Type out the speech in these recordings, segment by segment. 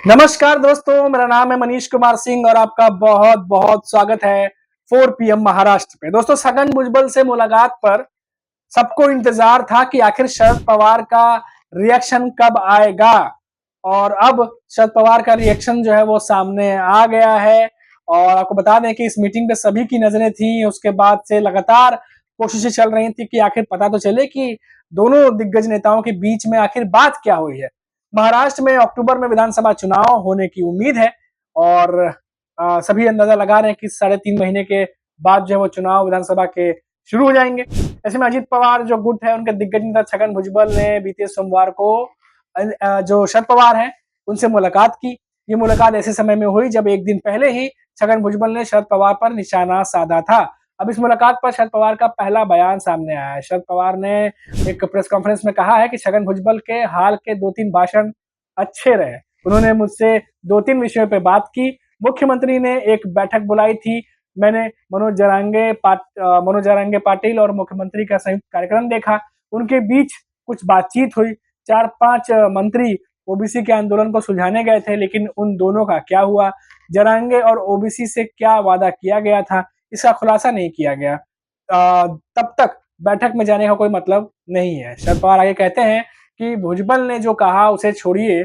नमस्कार दोस्तों, मेरा नाम है मनीष कुमार सिंह और आपका बहुत बहुत स्वागत है 4 PM महाराष्ट्र पे। दोस्तों, छगन भुजबल से मुलाकात पर सबको इंतजार था कि आखिर शरद पवार का रिएक्शन कब आएगा। और अब शरद पवार का रिएक्शन जो है वो सामने आ गया है। और आपको बता दें कि इस मीटिंग पे सभी की नजरें थी। उसके बाद से लगातार कोशिशें चल रही थी कि आखिर पता तो चले कि दोनों दिग्गज नेताओं के बीच में आखिर बात क्या हुई है। महाराष्ट्र में अक्टूबर में विधानसभा चुनाव होने की उम्मीद है और सभी अंदाजा लगा रहे हैं कि 3.5 महीने के बाद जो है वो चुनाव विधानसभा के शुरू हो जाएंगे। ऐसे में अजीत पवार जो गुट है, उनके दिग्गज नेता छगन भुजबल ने बीते सोमवार को जो शरद पवार हैं उनसे मुलाकात की। ये मुलाकात ऐसे समय में हुई जब एक दिन पहले ही छगन भुजबल ने शरद पवार पर निशाना साधा था। अब इस मुलाकात पर शरद पवार का पहला बयान सामने आया है। शरद पवार ने एक प्रेस कॉन्फ्रेंस में कहा है कि छगन भुजबल के हाल के 2-3 भाषण अच्छे रहे। उन्होंने मुझसे 2-3 विषयों पे बात की। मुख्यमंत्री ने एक बैठक बुलाई थी। मैंने मनोज जरांगे पाटिल और मुख्यमंत्री का संयुक्त कार्यक्रम देखा। उनके बीच कुछ बातचीत हुई। 4-5 मंत्री ओबीसी के आंदोलन को सुलझाने गए थे, लेकिन उन दोनों का क्या हुआ? जरांगे और ओबीसी से क्या वादा किया गया था, इसका खुलासा नहीं किया गया। तब तक बैठक में जाने का कोई मतलब नहीं है। शरद पवार आगे कहते हैं कि भुजबल ने जो कहा उसे छोड़िए,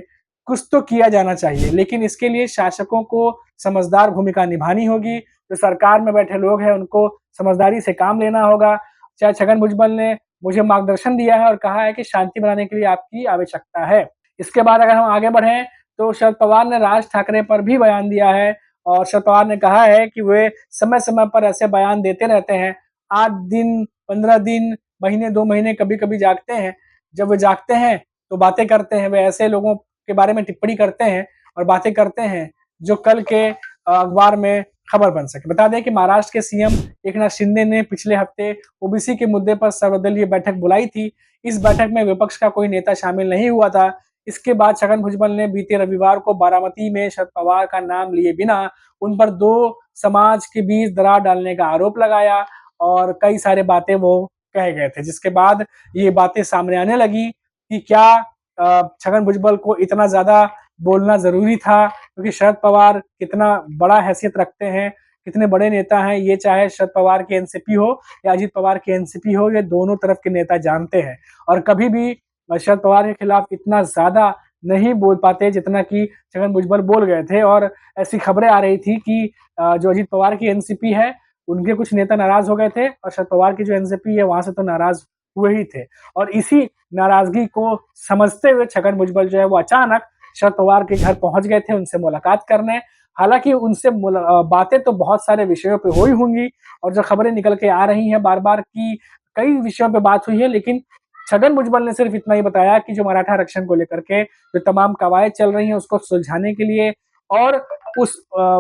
कुछ तो किया जाना चाहिए, लेकिन इसके लिए शासकों को समझदार भूमिका निभानी होगी। जो सरकार में बैठे लोग हैं उनको समझदारी से काम लेना होगा। चाहे छगन भुजबल ने मुझे मार्गदर्शन दिया है और कहा है कि शांति बनाने के लिए आपकी आवश्यकता है। इसके बाद अगर हम आगे बढ़ें तो शरद पवार ने राज ठाकरे पर भी बयान दिया है और शरद पवार ने कहा है कि वे समय समय पर ऐसे बयान देते रहते हैं। 8 दिन, 15 दिन, महीने, 2 महीने कभी-कभी जागते हैं। जब वे जागते हैं तो बातें करते हैं। वे ऐसे लोगों के बारे में टिप्पणी करते हैं और बातें करते हैं जो कल के अखबार में खबर बन सके। बता दें कि महाराष्ट्र के सीएम एकनाथ शिंदे ने पिछले हफ्ते ओबीसी के मुद्दे पर सर्वदलीय बैठक बुलाई थी। इस बैठक में विपक्ष का कोई नेता शामिल नहीं हुआ था। इसके बाद छगन भुजबल ने बीते रविवार को बारामती में शरद पवार का नाम लिए बिना उन पर 2 समाज के बीच दरार डालने का आरोप लगाया और कई सारे बातें वो कह गए थे, जिसके बाद ये बातें सामने आने लगी कि क्या छगन भुजबल को इतना ज्यादा बोलना जरूरी था, क्योंकि शरद पवार कितना बड़ा हैसियत रखते हैं, कितने बड़े नेता हैं, ये चाहे शरद पवार की एनसीपी हो या अजीत पवार की एनसीपी हो, ये दोनों तरफ के नेता जानते हैं और कभी भी शरद पवार के खिलाफ इतना ज्यादा नहीं बोल पाते जितना कि छगन भुजबल बोल गए थे। और ऐसी खबरें आ रही थी कि जो अजीत पवार की एनसीपी है उनके कुछ नेता नाराज हो गए थे और शरद पवार की जो एनसीपी है वहां से तो नाराज हुए ही थे। और इसी नाराजगी को समझते हुए छगन भुजबल जो है वो अचानक शरद पवार के घर पहुंच गए थे उनसे मुलाकात करने। हालांकि उनसे बातें तो बहुत सारे विषयों पे हुई होंगी और जो खबरें निकल के आ रही हैं बार बार की कई विषयों पे बात हुई है, लेकिन छगन भुजबल ने सिर्फ इतना ही बताया कि जो मराठा आरक्षण को लेकर के जो तमाम कवायद चल रही हैं उसको सुलझाने के लिए और उस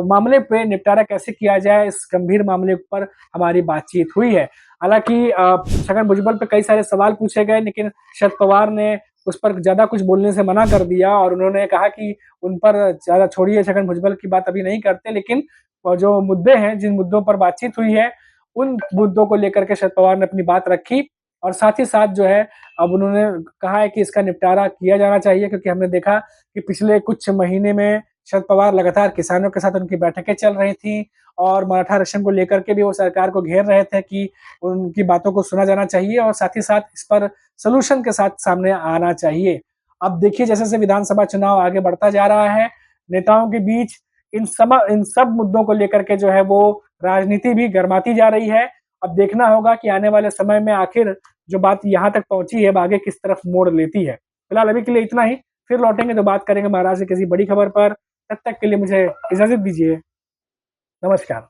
मामले पे निपटारा कैसे किया जाए, इस गंभीर मामले पर हमारी बातचीत हुई है। हालांकि छगन भुजबल पे कई सारे सवाल पूछे गए, लेकिन शरद पवार ने उस पर ज्यादा कुछ बोलने से मना कर दिया और उन्होंने कहा कि उन पर ज्यादा छोड़िए, छगन भुजबल की बात अभी नहीं करते, लेकिन जो मुद्दे हैं, जिन मुद्दों पर बातचीत हुई है उन मुद्दों को लेकर के शरद पवार ने अपनी बात रखी। और साथ ही साथ जो है अब उन्होंने कहा है कि इसका निपटारा किया जाना चाहिए, क्योंकि हमने देखा कि पिछले कुछ महीने में शरद पवार लगातार किसानों के साथ उनकी बैठकें चल रही थी और मराठा आरक्षण को लेकर के भी वो सरकार को घेर रहे थे कि उनकी बातों को सुना जाना चाहिए और साथ ही साथ इस पर सोल्यूशन के साथ सामने आना चाहिए। अब देखिए जैसे जैसे विधानसभा चुनाव आगे बढ़ता जा रहा है, नेताओं के बीच इन सब मुद्दों को लेकर के जो है वो राजनीति भी गर्माती जा रही है। अब देखना होगा कि आने वाले समय में आखिर जो बात यहाँ तक पहुंची है आगे किस तरफ मोड़ लेती है। फिलहाल अभी के लिए इतना ही, फिर लौटेंगे तो बात करेंगे महाराष्ट्र की किसी बड़ी खबर पर। तब तक के लिए मुझे इजाजत दीजिए। नमस्कार।